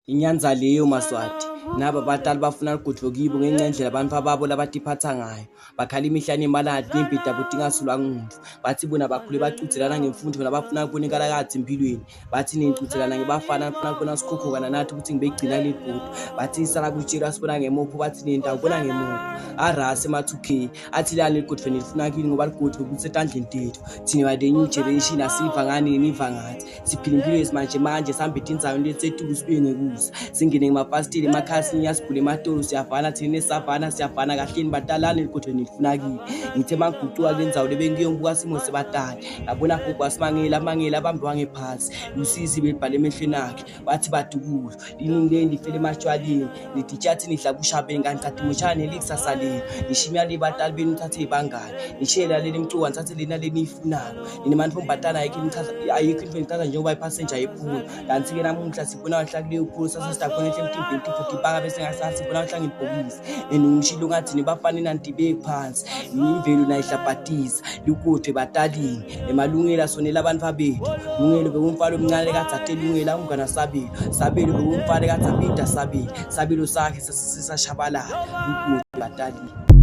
Inyanza leyo Maswati naba batali bafuna ligudlo kibo ngenxa indlela abantu babo labatiphatha ngayo bakhala imihla nemaladi nembida budingasulwa ngumuntu bathi bona bakhule bacuthelana ngemfundo bona bafuna ukubonakala kathi empilweni bathi ningicuthelana ngebafana bafuna kubona sikhokhokana nathi ukuthi ngibegcina legudu bathi isala kutshela sibona ngemopho bathi nenda ubona ngemopho arase ma2k athi lana legudu nilifuna kini ngoba ligudlo kusetandleni tethu thina the new generation asiva ngani niva ngathi siphila impilo yesimanje manje sambethe inzayo letsethu sibenge kuza singene ngemafastile emakhasi niyasibhule ematolo siyavana thina nesavana siyavana kahleni batalane ligudlo nilifuna kini ngithe manguquka lenzawo lebengiyombuka simo sebatali yabona gogo wasimangela amangela abambiwa ngephansi usizi belibhale emehlweni akhe bathi badukuzwa liningi lifele emashwaleni liditshathi nihlabushabeni kanti moshane likusasa leni nishimya libatali benu uthathe ibangani nishela leli mcuwa nithathe lena leniyifunayo nini mantu mbatana ayikho into ngithatha njengoba ipassenger yephula kanti ke namuhla sibona wahlakuleyo phula sasa sidakhona emtimbeni futhi baka bese ngasasi sibona wahlanga ibhokisi enungishilo ngathi nibafana nantibe phansi imvelo nayihlabhatiza lukuthe batalini emalungela sonela abantu babethu lungelo bekumfalo omncane kathi lungela ungana sabelo bekumfalo kathi aphinda sabelo sakhe sasisashabalala lukuthe batalini.